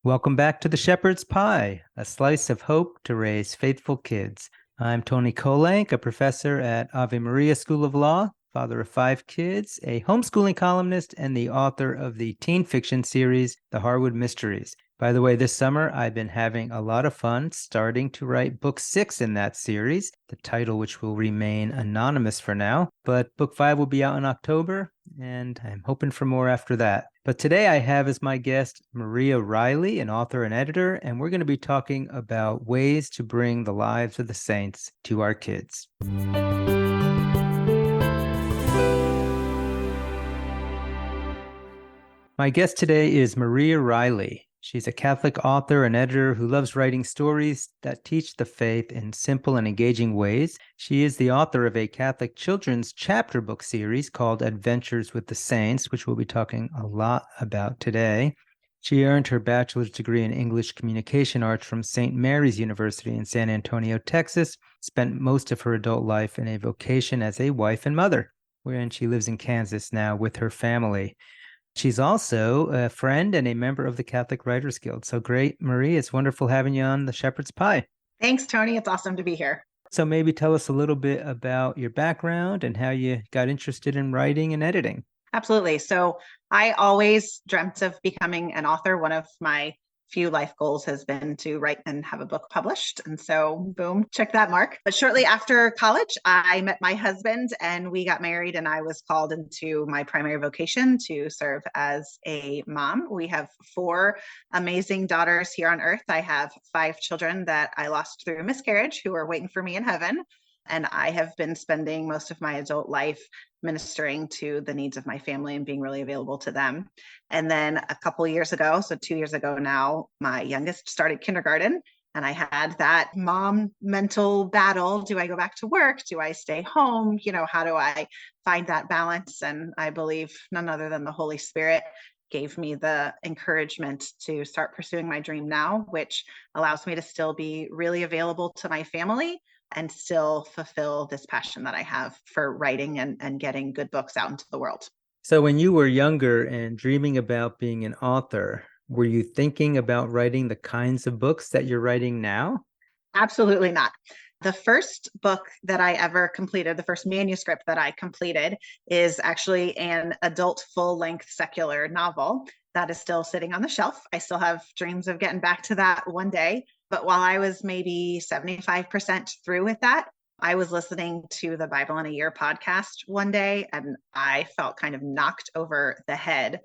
Welcome back to the Shepherd's Pie, a slice of hope to raise faithful kids. I'm Tony Kolenc, a professor at Ave Maria School of Law, father of 5 kids, a homeschooling columnist, and the author of the teen fiction series, The Harwood Mysteries. By the way, this summer I've been having a lot of fun starting to write book 6 in that series, the title which will remain anonymous for now, but book 5 will be out in October, and I'm hoping for more after that. But today I have as my guest Maria Riley, an author and editor, and we're going to be talking about ways to bring the lives of the saints to our kids. My guest today is Maria Riley. She's a Catholic author and editor who loves writing stories that teach the faith in simple and engaging ways. She is the author of a Catholic children's chapter book series called Adventures with the Saints, which we'll be talking a lot about today. She earned her bachelor's degree in English Communication Arts from St. Mary's University in San Antonio, Texas, spent most of her adult life in a vocation as a wife and mother, wherein she lives in Kansas now with her family. She's also a friend and a member of the Catholic Writers Guild. So great, Marie. It's wonderful having you on the Shepherd's Pie. Thanks, Tony. It's awesome to be here. So maybe tell us a little bit about your background and how you got interested in writing and editing. Absolutely. So I always dreamt of becoming an author. One of my few life goals has been to write and have a book published. And so, boom, check that mark. But shortly after college, I met my husband and we got married, and I was called into my primary vocation to serve as a mom. We have 4 amazing daughters here on earth. I have 5 children that I lost through miscarriage who are waiting for me in heaven. And I have been spending most of my adult life ministering to the needs of my family and being really available to them. And then a couple of years ago, so 2 years ago now, my youngest started kindergarten, and I had that mom mental battle. Do I go back to work? Do I stay home? How do I find that balance? And I believe none other than the Holy Spirit gave me the encouragement to start pursuing my dream now, which allows me to still be really available to my family and still fulfill this passion that I have for writing and getting good books out into the world. So when you were younger and dreaming about being an author, were you thinking about writing the kinds of books that you're writing now? Absolutely not. The first book that I ever completed, the first manuscript that I completed, is actually an adult full-length secular novel that is still sitting on the shelf. I still have dreams of getting back to that one day. But while I was maybe 75% through with that, I was listening to the Bible in a Year podcast one day, and I felt kind of knocked over the head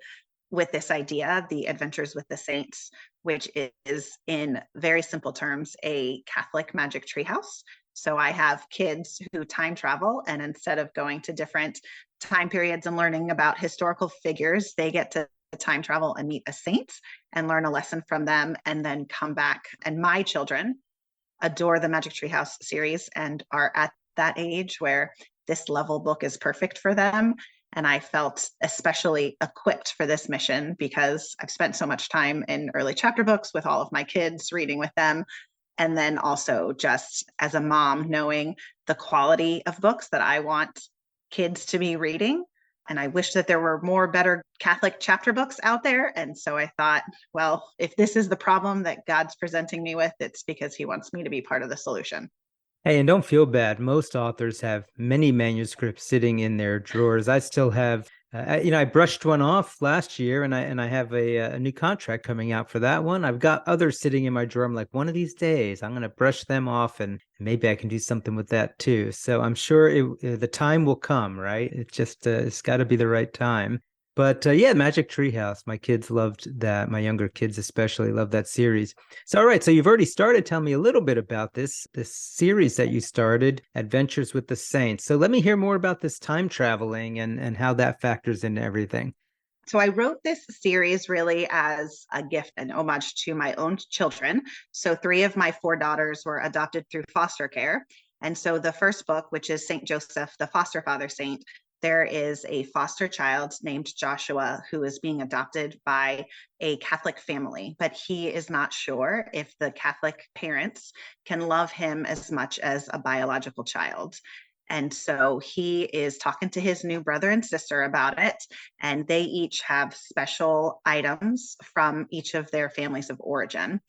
with this idea, the Adventures with the Saints, which is, in very simple terms, a Catholic magic treehouse. So I have kids who time travel, and instead of going to different time periods and learning about historical figures, they get to time travel and meet a saint and learn a lesson from them and then come back. And my children adore the Magic Treehouse series and are at that age where this level book is perfect for them. And I felt especially equipped for this mission because I've spent so much time in early chapter books with all of my kids, reading with them. And then also just as a mom, knowing the quality of books that I want kids to be reading. And I wish that there were more better Catholic chapter books out there. And so I thought, well, if this is the problem that God's presenting me with, it's because he wants me to be part of the solution. Hey, and don't feel bad. Most authors have many manuscripts sitting in their drawers. I still have, I brushed one off last year, and I have a new contract coming out for that one. I've got others sitting in my drawer. I'm like, one of these days, I'm going to brush them off, and maybe I can do something with that too. So I'm sure the time will come, right? It's got to be the right time. But yeah, Magic Treehouse. My kids loved that. My younger kids especially loved that series. So, all right. So you've already started. Tell me a little bit about this series that you started, Adventures with the Saints. So let me hear more about this time traveling and how that factors into everything. So I wrote this series really as a gift and homage to my own children. So 3 of my 4 daughters were adopted through foster care. And so the first book, which is St. Joseph, the foster father saint, there is a foster child named Joshua who is being adopted by a Catholic family, but he is not sure if the Catholic parents can love him as much as a biological child. And so he is talking to his new brother and sister about it. And they each have special items from each of their families of origin.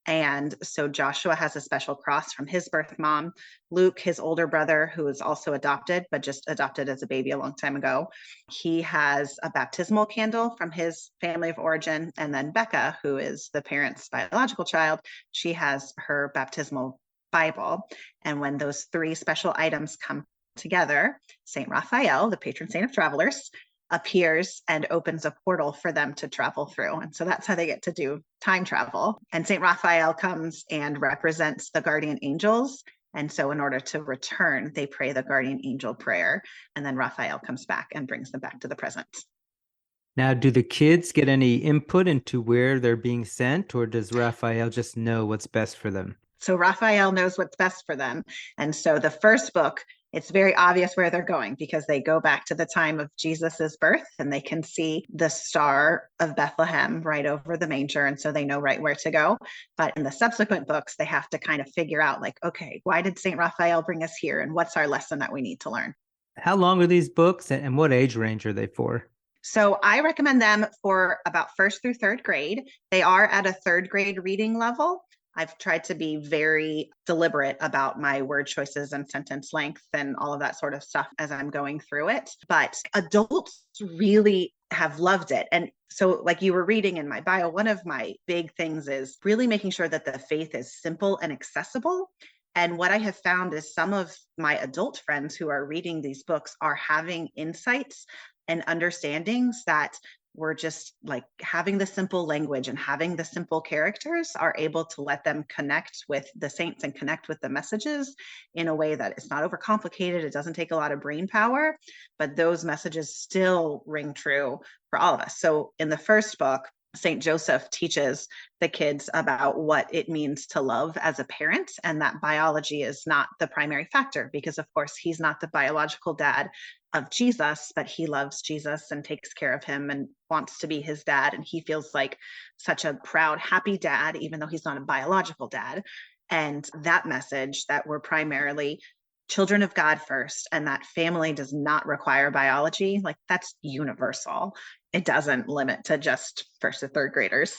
And so Joshua has a special cross from his birth mom. Luke, his older brother, who is also adopted, but just adopted as a baby a long time ago, he has a baptismal candle from his family of origin. And then Becca, who is the parents' biological child, she has her baptismal Bible. And when those three special items come together, St. Raphael, the patron saint of travelers, appears and opens a portal for them to travel through. And so that's how they get to do time travel. And St. Raphael comes and represents the guardian angels. And so in order to return, they pray the guardian angel prayer. And then Raphael comes back and brings them back to the present. Now, do the kids get any input into where they're being sent, or does Raphael just know what's best for them? So Raphael knows what's best for them. And so the first book, it's very obvious where they're going because they go back to the time of Jesus's birth and they can see the star of Bethlehem right over the manger. And so they know right where to go. But in the subsequent books, they have to kind of figure out like, okay, why did St. Raphael bring us here? And what's our lesson that we need to learn? How long are these books, and what age range are they for? So I recommend them for about first through third grade. They are at a third grade reading level. I've tried to be very deliberate about my word choices and sentence length and all of that sort of stuff as I'm going through it. But adults really have loved it. And so, like you were reading in my bio, one of my big things is really making sure that the faith is simple and accessible. And what I have found is some of my adult friends who are reading these books are having insights and understandings that we're just like having the simple language and having the simple characters are able to let them connect with the saints and connect with the messages in a way that it's not overcomplicated. It doesn't take a lot of brain power, but those messages still ring true for all of us. So in the first book, St. Joseph teaches the kids about what it means to love as a parent, and that biology is not the primary factor because, of course, he's not the biological dad of Jesus, but he loves Jesus and takes care of him and wants to be his dad. And he feels like such a proud, happy dad, even though he's not a biological dad. And that message that we're primarily children of God first, and that family does not require biology, like that's universal. It doesn't limit to just first or third graders.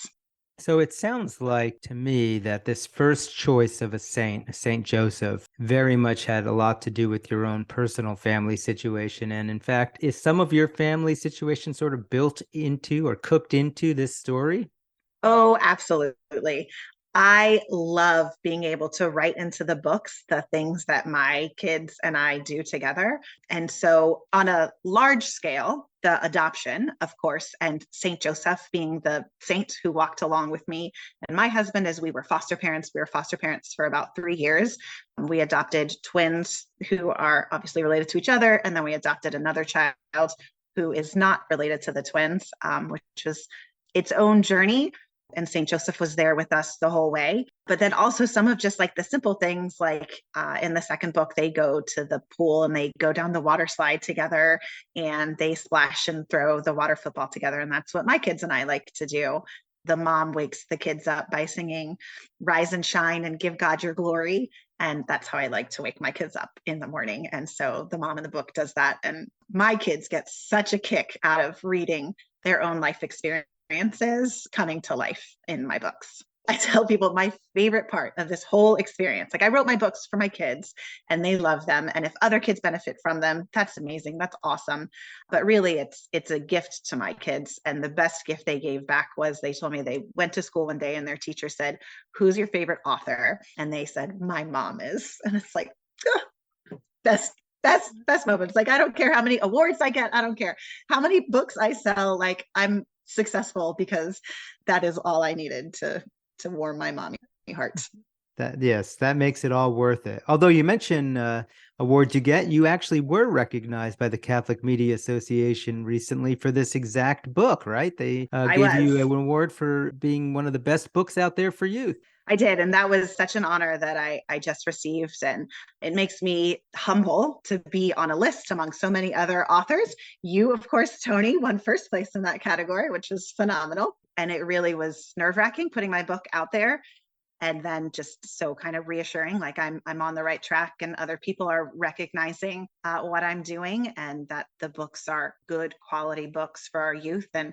So it sounds like to me that this first choice of a saint, Saint Joseph, very much had a lot to do with your own personal family situation. And in fact, is some of your family situation sort of built into or cooked into this story? Oh, absolutely. I love being able to write into the books the things that my kids and I do together. And so, on a large scale, the adoption, of course, and St. Joseph being the saint who walked along with me and my husband as we were foster parents. We were foster parents for about 3 years. We adopted twins who are obviously related to each other. And then we adopted another child who is not related to the twins, which was its own journey. And St. Joseph was there with us the whole way. But then also some of just like the simple things, like in the second book, they go to the pool and they go down the water slide together and they splash and throw the water football together. And that's what my kids and I like to do. The mom wakes the kids up by singing Rise and Shine and Give God Your Glory. And that's how I like to wake my kids up in the morning. And so the mom in the book does that. And my kids get such a kick out of reading their own life experiences coming to life in my books. I tell people my favorite part of this whole experience, like I wrote my books for my kids and they love them. And if other kids benefit from them, that's amazing. That's awesome. But really it's a gift to my kids. And the best gift they gave back was they told me they went to school one day and their teacher said, "Who's your favorite author?" And they said, "My mom is." And it's like, oh, best moments. Like, I don't care how many awards I get. I don't care how many books I sell. Like, I'm successful because that is all I needed to warm my mommy heart. That makes it all worth it. Although you mentioned awards you actually were recognized by the Catholic Media Association recently for this exact book, right? They gave you an award for being one of the best books out there for youth. I did. And that was such an honor that I just received. And it makes me humble to be on a list among so many other authors. You, of course, Tony, won first place in that category, which was phenomenal. And it really was nerve-wracking putting my book out there. And then just so kind of reassuring, like I'm on the right track and other people are recognizing what I'm doing, and that the books are good quality books for our youth, and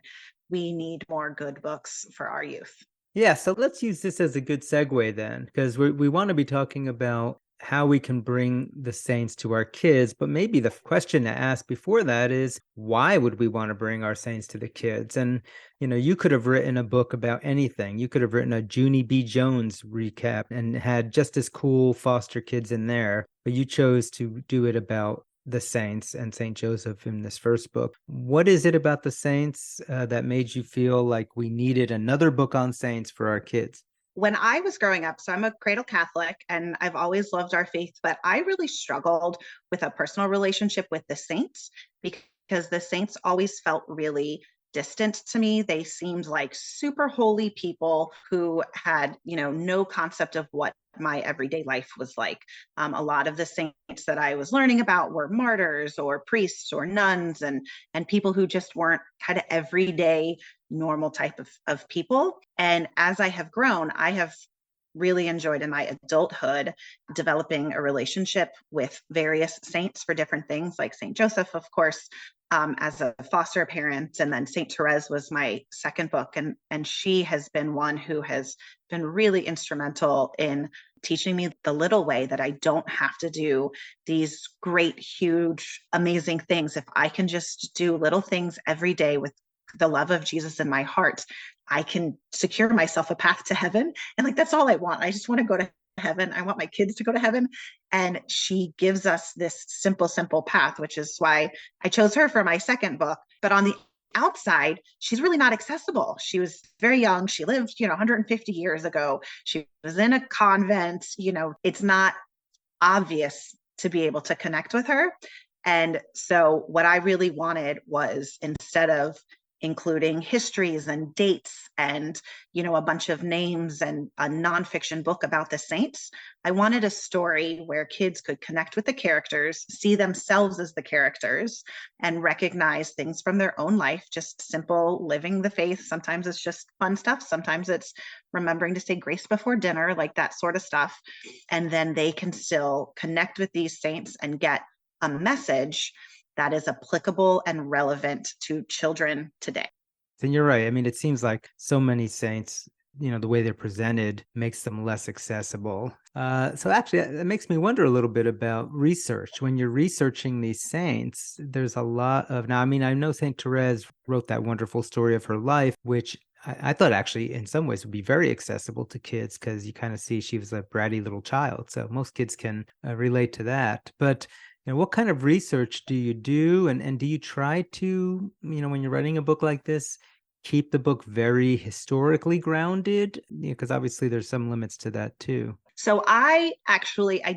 we need more good books for our youth. Yeah, so let's use this as a good segue then, because we want to be talking about how we can bring the saints to our kids. But maybe the question to ask before that is, why would we want to bring our saints to the kids? And, you could have written a book about anything. You could have written a Junie B. Jones recap and had just as cool foster kids in there, but you chose to do it about the saints and Saint Joseph in this first book. What is it about the saints that made you feel like we needed another book on saints for our kids? When I was growing up, so I'm a cradle Catholic and I've always loved our faith, but I really struggled with a personal relationship with the saints because the saints always felt really distant to me. They seemed like super holy people who had, no concept of what my everyday life was like. A lot of the saints that I was learning about were martyrs or priests or nuns, and people who just weren't kind of everyday normal type of people. And as I have grown, I have really enjoyed in my adulthood developing a relationship with various saints for different things, like Saint Joseph, of course, as a foster parent. And then Saint Therese was my second book. And she has been one who has been really instrumental in teaching me the little way that I don't have to do these great, huge, amazing things. If I can just do little things every day with the love of Jesus in my heart, I can secure myself a path to heaven. And like, that's all I want. I just want to go to heaven. I want my kids to go to heaven. And she gives us this simple path, which is why I chose her for my second book. But on the outside, she's really not accessible. She was very young. She lived, 150 years ago. She was in a convent. It's not obvious to be able to connect with her. And so what I really wanted was, instead of including histories and dates and, a bunch of names and a nonfiction book about the saints, I wanted a story where kids could connect with the characters, see themselves as the characters, and recognize things from their own life, just simple living the faith. Sometimes it's just fun stuff. Sometimes it's remembering to say grace before dinner, like that sort of stuff. And then they can still connect with these saints and get a message that is applicable and relevant to children today. And you're right. I mean, it seems like so many saints, the way they're presented makes them less accessible. So actually, that makes me wonder a little bit about research. When you're researching these saints, there's a lot of, now, I mean, I know Saint Therese wrote that wonderful story of her life, which I thought actually in some ways would be very accessible to kids, because you kind of see she was a bratty little child. So most kids can relate to that. But what kind of research do you do? And do you try to, when you're writing a book like this, keep the book very historically grounded? Because obviously there's some limits to that too. So I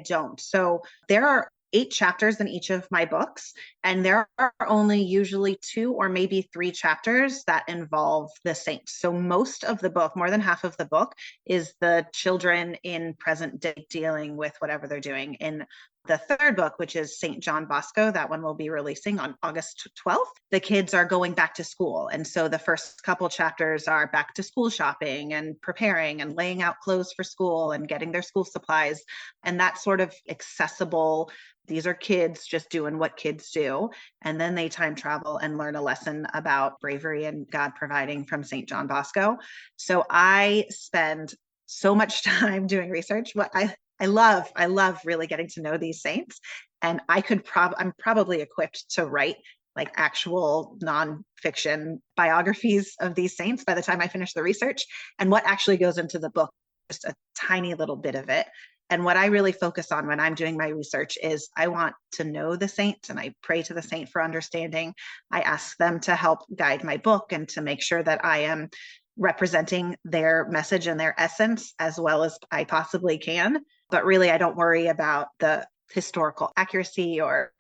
don't. So there are 8 chapters in each of my books, and there are only usually 2 or maybe 3 chapters that involve the saints. So most of the book, more than half of the book, is the children in present day dealing with whatever they're doing. In the third book, which is St. John Bosco, that one will be releasing on August 12th. The kids are going back to school. And so the first couple chapters are back to school shopping and preparing and laying out clothes for school and getting their school supplies. And that sort of accessible, these are kids just doing what kids do. And then they time travel and learn a lesson about bravery and God providing from St. John Bosco. So I spend so much time doing research. I love really getting to know these saints, and I'm probably equipped to write like actual nonfiction biographies of these saints by the time I finish the research. And what actually goes into the book, just a tiny little bit of it. And what I really focus on when I'm doing my research is I want to know the saint, and I pray to the saint for understanding. I ask them to help guide my book and to make sure that I am representing their message and their essence as well as I possibly can. But really, I don't worry about the historical accuracy or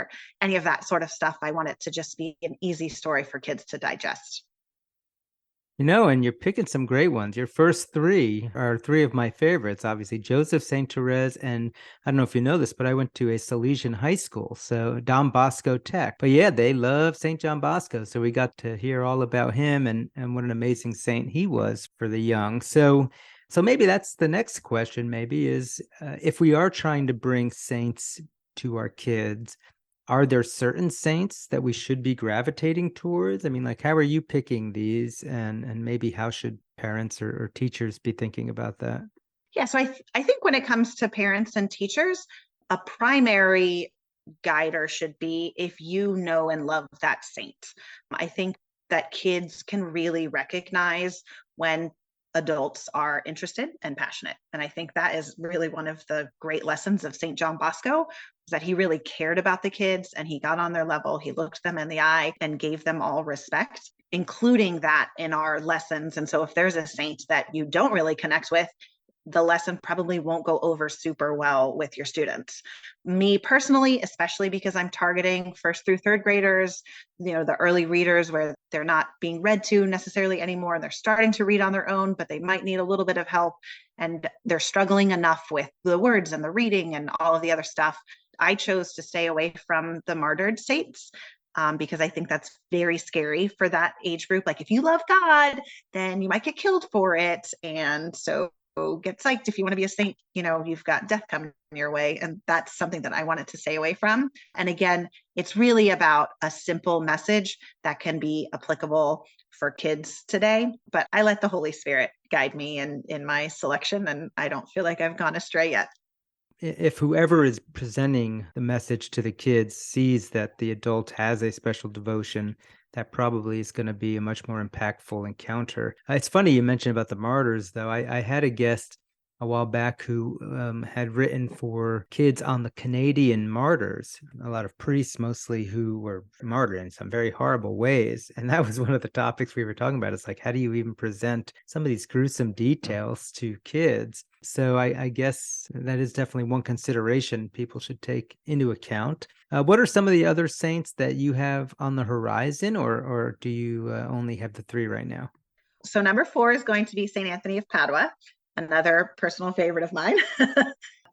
any of that sort of stuff. I want it to just be an easy story for kids to digest. And you're picking some great ones. Your first 3 are 3 of my favorites. Obviously, Joseph, Saint Therese, and I don't know if you know this, but I went to a Salesian high school, so Don Bosco Tech. But yeah, they love Saint John Bosco, so we got to hear all about him and what an amazing saint he was for the young. So So maybe that's the next question, maybe is if we are trying to bring saints to our kids, are there certain saints that we should be gravitating towards? I mean, like, how are you picking these? And maybe how should parents or teachers be thinking about that? Yeah, so I think when it comes to parents and teachers, a primary guider should be if you know and love that saint. I think that kids can really recognize when adults are interested and passionate. And I think that is really one of the great lessons of St. John Bosco, is that he really cared about the kids and he got on their level. He looked them in the eye and gave them all respect, including that in our lessons. And so if there's a saint that you don't really connect with, the lesson probably won't go over super well with your students. Me personally, especially because I'm targeting first through third graders, the early readers where they're not being read to necessarily anymore. And they're starting to read on their own, but they might need a little bit of help. And they're struggling enough with the words and the reading and all of the other stuff. I chose to stay away from the martyred saints. Because I think that's very scary for that age group. Like, if you love God, then you might get killed for it. And so get psyched if you want to be a saint, you've got death coming your way. And that's something that I wanted to stay away from. And again, it's really about a simple message that can be applicable for kids today. But I let the Holy Spirit guide me in my selection, and I don't feel like I've gone astray yet. If whoever is presenting the message to the kids sees that the adult has a special devotion, that probably is going to be a much more impactful encounter. It's funny you mentioned about the martyrs, though. I had a guest a while back who had written for kids on the Canadian martyrs, a lot of priests mostly who were martyred in some very horrible ways. And that was one of the topics we were talking about. It's like, how do you even present some of these gruesome details to kids? So I guess that is definitely one consideration people should take into account. What are some of the other saints that you have on the horizon, or do you only have the three right now? So number 4 is going to be St. Anthony of Padua, another personal favorite of mine.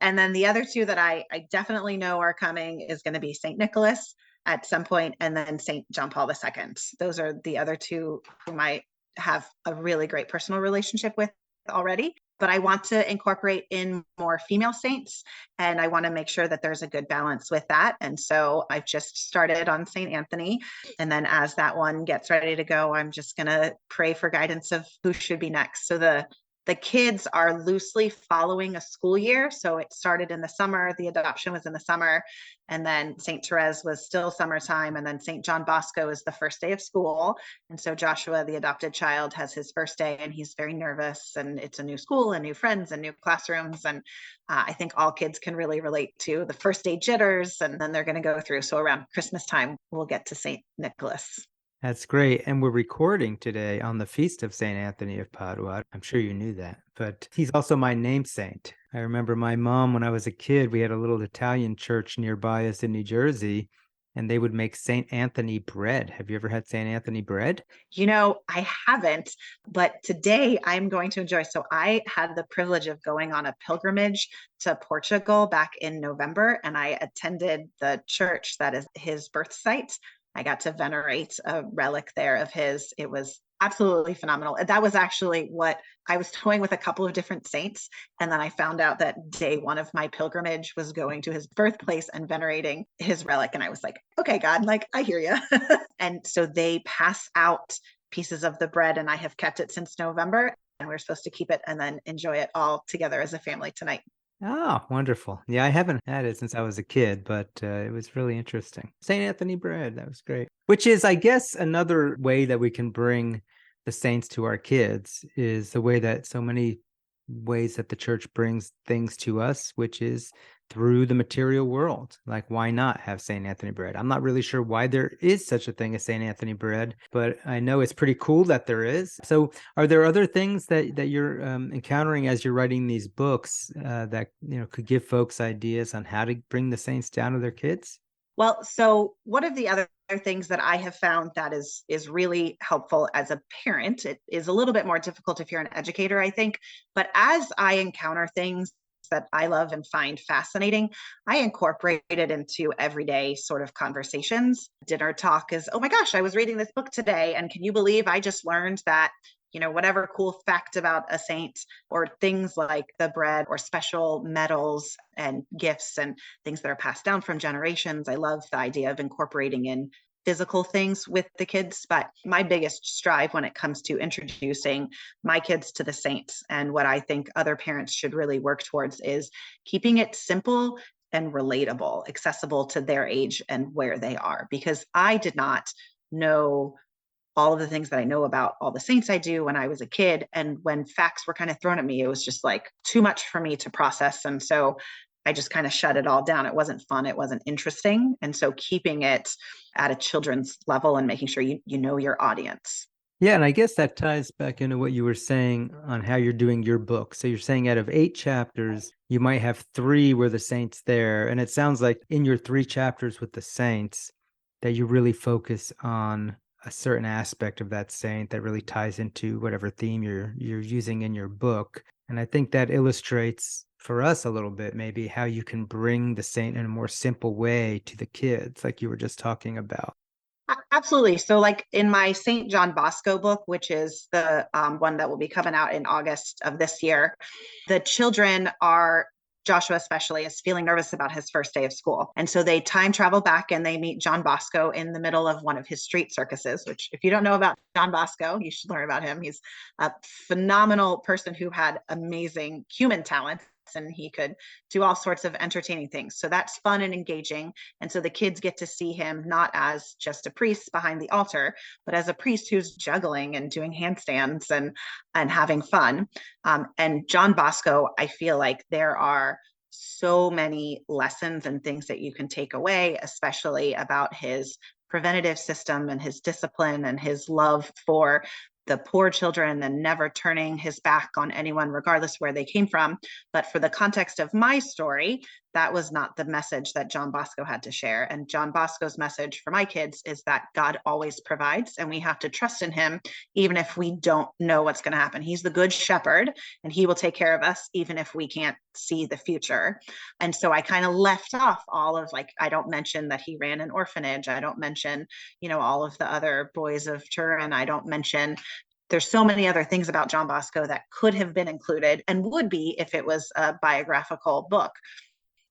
And then the other two that I definitely know are coming is going to be St. Nicholas at some point, and then St. John Paul II. Those are the other two whom I have a really great personal relationship with already. But I want to incorporate in more female saints, and I want to make sure that there's a good balance with that. And so I've just started on St. Anthony. And then as that one gets ready to go, I'm just going to pray for guidance of who should be next. So the kids are loosely following a school year. So it started in the summer. The adoption was in the summer. And then St. Therese was still summertime. And then St. John Bosco is the first day of school. And so Joshua, the adopted child, has his first day and he's very nervous. And it's a new school and new friends and new classrooms. And I think all kids can really relate to the first day jitters. And then they're going to go through. So around Christmas time, we'll get to St. Nicholas. That's great. And we're recording today on the feast of St. Anthony of Padua. I'm sure you knew that, but he's also my name saint. I remember my mom, when I was a kid, we had a little Italian church nearby us in New Jersey, and they would make St. Anthony bread. Have you ever had St. Anthony bread? I haven't, but today I'm going to enjoy. So I had the privilege of going on a pilgrimage to Portugal back in November, and I attended the church that is his birth site. I got to venerate a relic there of his. It was absolutely phenomenal. That was actually what I was toying with, a couple of different saints. And then I found out that day one of my pilgrimage was going to his birthplace and venerating his relic. And I was like, okay, God, like, I hear you. And so they pass out pieces of the bread, and I have kept it since November. And we're supposed to keep it and then enjoy it all together as a family tonight. Oh, wonderful. Yeah, I haven't had it since I was a kid, but it was really interesting. St. Anthony bread, that was great. Which is, I guess, another way that we can bring the saints to our kids is the way that so many ways that the church brings things to us, which is through the material world. Like, why not have St. Anthony bread? I'm not really sure why there is such a thing as St. Anthony bread, but I know it's pretty cool that there is. So are there other things that you're encountering as you're writing these books that could give folks ideas on how to bring the saints down to their kids? Well, so one of the other things that I have found that is really helpful as a parent, it is a little bit more difficult if you're an educator, I think, but as I encounter things that I love and find fascinating, I incorporate it into everyday sort of conversations. Dinner talk is, oh my gosh, I was reading this book today, and can you believe I just learned that, whatever cool fact about a saint, or things like the bread or special medals and gifts and things that are passed down from generations. I love the idea of incorporating in physical things with the kids, but my biggest strive when it comes to introducing my kids to the saints, and what I think other parents should really work towards, is keeping it simple and relatable, accessible to their age and where they are. Because I did not know all of the things that I know about all the saints I do when I was a kid. And when facts were kind of thrown at me, it was just like too much for me to process. And so I just kind of shut it all down. It wasn't fun. It wasn't interesting. And so keeping it at a children's level and making sure you know your audience. Yeah, and I guess that ties back into what you were saying on how you're doing your book. So you're saying out of 8 chapters, you might have 3 where the saint's there. And it sounds like in your 3 chapters with the saints that you really focus on a certain aspect of that saint that really ties into whatever theme you're using in your book. And I think that illustrates for us a little bit maybe how you can bring the saint in a more simple way to the kids, like you were just talking about. Absolutely. So like in my St. John Bosco book, which is the one that will be coming out in August of this year, the children are, Joshua especially, is feeling nervous about his first day of school. And so they time travel back and they meet John Bosco in the middle of one of his street circuses, which if you don't know about John Bosco, you should learn about him. He's a phenomenal person who had amazing human talent, and he could do all sorts of entertaining things. So that's fun and engaging. And so the kids get to see him not as just a priest behind the altar, but as a priest who's juggling and doing handstands and having fun. And John Bosco, I feel like there are so many lessons and things that you can take away, especially about his preventative system and his discipline and his love for the poor children and never turning his back on anyone, regardless where they came from. But for the context of my story, that was not the message that John Bosco had to share. And John Bosco's message for my kids is that God always provides, and we have to trust in him, even if we don't know what's going to happen. He's the good shepherd, and he will take care of us, even if we can't see the future. And so I kind of left off all of, like, I don't mention that he ran an orphanage. I don't mention, all of the other boys of Turin. I don't mention, there's so many other things about John Bosco that could have been included and would be if it was a biographical book.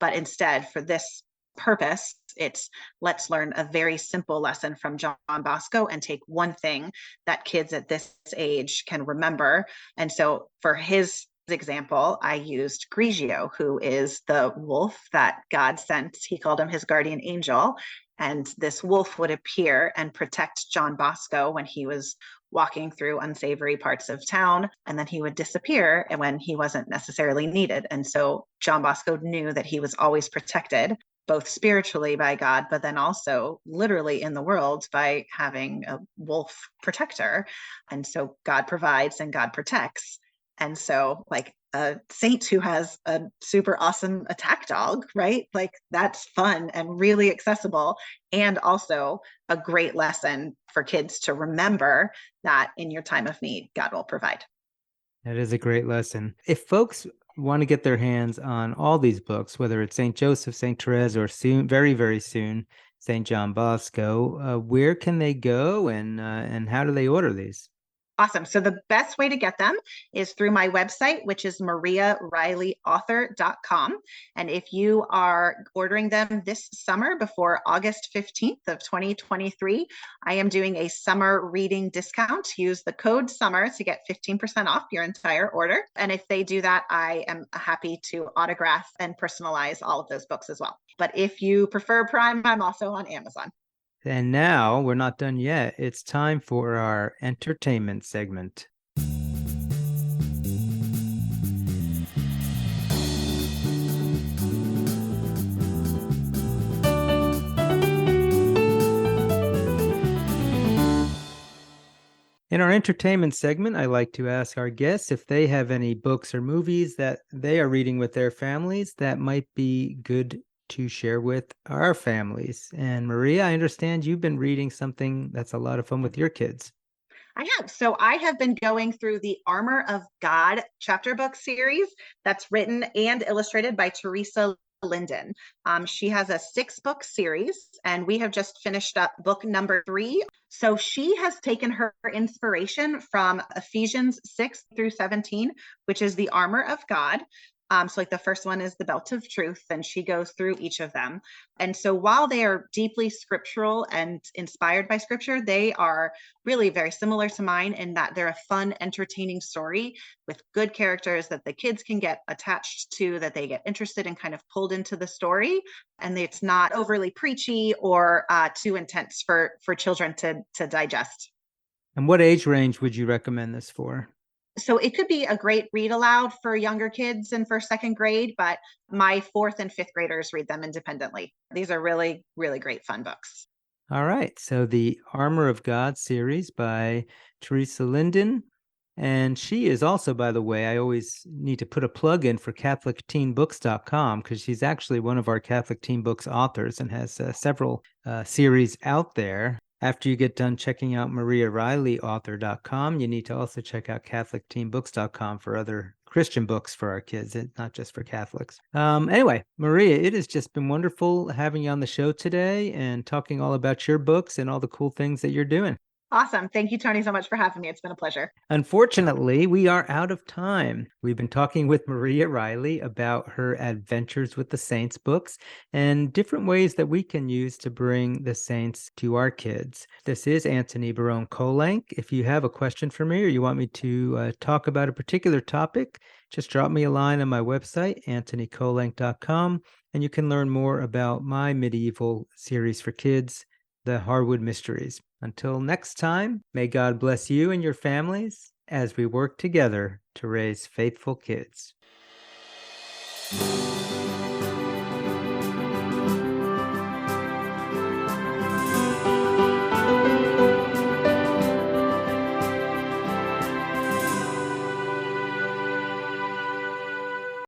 But instead, for this purpose, it's let's learn a very simple lesson from John Bosco and take one thing that kids at this age can remember. And so for his example, I used Grigio, who is the wolf that God sent. He called him his guardian angel. And this wolf would appear and protect John Bosco when he was walking through unsavory parts of town, and then he would disappear when he wasn't necessarily needed. And so John Bosco knew that he was always protected, both spiritually by God, but then also literally in the world by having a wolf protector. And so God provides and God protects. And so, like, a saint who has a super awesome attack dog, right? Like, that's fun and really accessible, and also a great lesson for kids to remember that in your time of need, God will provide. That is a great lesson. If folks want to get their hands on all these books, whether it's St. Joseph, St. Therese, or soon, very, very soon, St. John Bosco, where can they go and how do they order these? Awesome. So the best way to get them is through my website, which is mariarileyauthor.com. And if you are ordering them this summer before August 15th of 2023, I am doing a summer reading discount. Use the code SUMMER to get 15% off your entire order. And if they do that, I am happy to autograph and personalize all of those books as well. But if you prefer Prime, I'm also on Amazon. And now we're not done yet. It's time for our entertainment segment. In our entertainment segment, I like to ask our guests if they have any books or movies that they are reading with their families that might be good to share with our families. And Maria, I understand you've been reading something that's a lot of fun with your kids. I have. So I have been going through the Armor of God chapter book series that's written and illustrated by Theresa Linden. She has a 6-book series, and we have just finished up book number 3. So she has taken her inspiration from Ephesians 6-17, which is the armor of God. So like the first one is the belt of truth, and she goes through each of them. And so while they are deeply scriptural and inspired by scripture, they are really very similar to mine in that they're a fun, entertaining story with good characters that the kids can get attached to, that they get interested and kind of pulled into the story. And it's not overly preachy or too intense for children to digest. And what age range would you recommend this for? So it could be a great read aloud for younger kids in first, second grade, but my 4th and 5th graders read them independently. These are really, really great fun books. All right. So the Armor of God series by Theresa Linden. And she is also, by the way, I always need to put a plug in for CatholicTeenBooks.com because she's actually one of our Catholic Teen Books authors and has several series out there. After you get done checking out MariaRileyAuthor.com, you need to also check out CatholicTeenBooks.com for other Christian books for our kids, not just for Catholics. Anyway, Maria, it has just been wonderful having you on the show today and talking all about your books and all the cool things that you're doing. Awesome. Thank you, Tony, so much for having me. It's been a pleasure. Unfortunately, we are out of time. We've been talking with Maria Riley about her Adventures with the Saints books and different ways that we can use to bring the saints to our kids. This is Antony Barone Kolenc. If you have a question for me or you want me to talk about a particular topic, just drop me a line on my website, antonykolenc.com, and you can learn more about my medieval series for kids, The Harwood Mysteries. Until next time, may God bless you and your families as we work together to raise faithful kids.